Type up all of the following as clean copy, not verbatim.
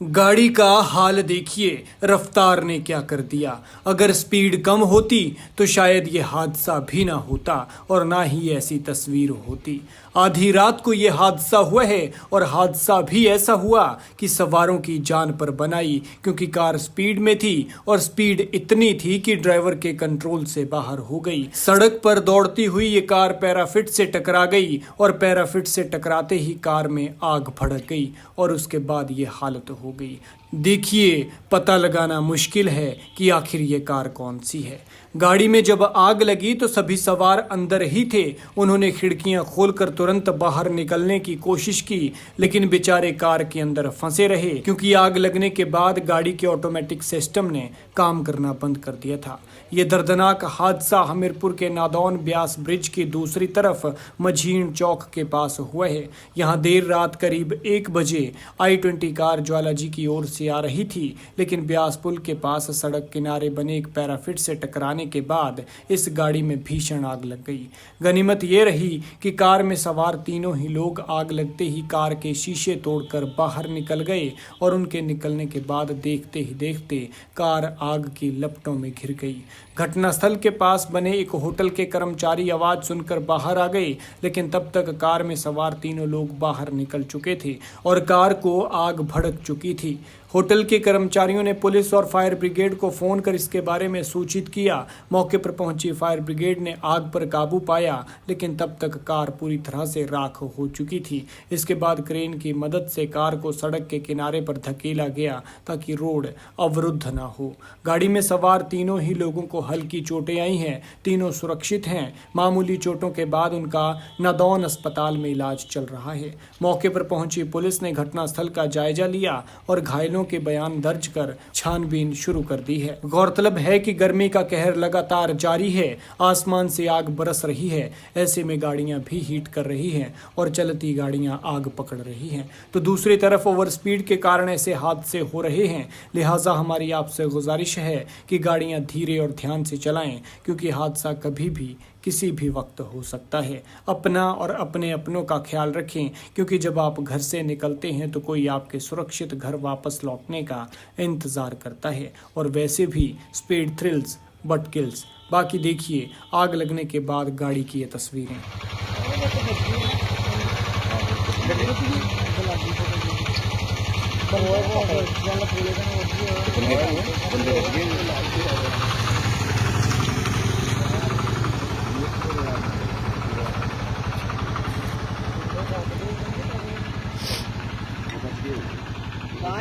गाड़ी का हाल देखिए, रफ्तार ने क्या कर दिया। अगर स्पीड कम होती तो शायद ये हादसा भी ना होता और ना ही ऐसी तस्वीर होती। आधी रात को ये हादसा हुआ है और हादसा भी ऐसा हुआ कि सवारों की जान पर बनाई, क्योंकि कार स्पीड में थी और स्पीड इतनी थी कि ड्राइवर के कंट्रोल से बाहर हो गई। सड़क पर दौड़ती हुई ये कार पैराफिट से टकरा गई और पैराफिट से टकराते ही कार में आग भड़क गई और उसके बाद ये हालत हो गई। देखिए, पता लगाना मुश्किल है कि आखिर ये कार कौन सी है। गाड़ी में जब आग लगी तो सभी सवार अंदर ही थे। उन्होंने खिड़कियां खोलकर तुरंत बाहर निकलने की कोशिश की, लेकिन बेचारे कार के अंदर फंसे रहे, क्योंकि आग लगने के बाद गाड़ी के ऑटोमेटिक सिस्टम ने काम करना बंद कर दिया था। ये दर्दनाक हादसा हमीरपुर के नादौन ब्यास ब्रिज की दूसरी तरफ मझीण चौक के पास हुआ है। यहाँ देर रात करीब 1 बजे i20 कार ज्वालाजी की ओर से आ रही थी, लेकिन ब्यास पुल के पास सड़क किनारे बने एक पैराफिट से टकराने के बाद इस गाड़ी में भीषण आग लग गई। गनीमत ये रही कि कार में सवार तीनों ही लोग आग लगते ही कार के शीशे तोड़कर बाहर निकल गए और उनके निकलने के बाद देखते ही देखते कार आग की लपटों में घिर गई। घटनास्थल के पास बने एक होटल के कर्मचारी आवाज सुनकर बाहर आ गए, लेकिन तब तक कार में सवार तीनों लोग बाहर निकल चुके थे और कार को आग भड़क चुकी थी। होटल के कर्मचारियों ने पुलिस और फायर ब्रिगेड को फोन कर इसके बारे में सूचित किया। मौके पर पहुंची फायर ब्रिगेड ने आग पर काबू पाया, लेकिन तब तक कार पूरी तरह से राख हो चुकी थी। इसके बाद क्रेन की मदद से कार को सड़क के किनारे पर धकेला गया ताकि रोड अवरुद्ध न हो। गाड़ी में सवार तीनों ही लोगों को हल्की चोटें आई हैं। तीनों सुरक्षित हैं। मामूली चोटों के बाद उनका नादौन अस्पताल में इलाज चल रहा है। मौके पर पहुंची पुलिस ने घटनास्थल का जायजा लिया और घायलों के बयान दर्ज कर छानबीन शुरू कर दी है। गौरतलब है कि गर्मी का कहर लगातार जारी है। आसमान से आग बरस रही है। ऐसे में गाड़ियां भी हीट कर रही हैं और चलती गाड़ियां आग पकड़ रही हैं, तो दूसरी तरफ ओवर स्पीड के कारण ऐसे हादसे हो रहे हैं। लिहाजा हमारी आपसे गुजारिश है कि गाड़ियां धीरे और ध्यान से चलाएं, क्योंकि हादसा कभी भी किसी भी वक्त हो सकता है। अपना और अपने अपनों का ख्याल रखें, क्योंकि जब आप घर से निकलते हैं तो कोई आपके सुरक्षित घर वापस लौटने का इंतज़ार करता है। और वैसे भी स्पीड थ्रिल्स बट किल्स। बाकी देखिए आग लगने के बाद गाड़ी की ये तस्वीरें।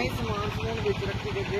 समान समून बेच रखी गए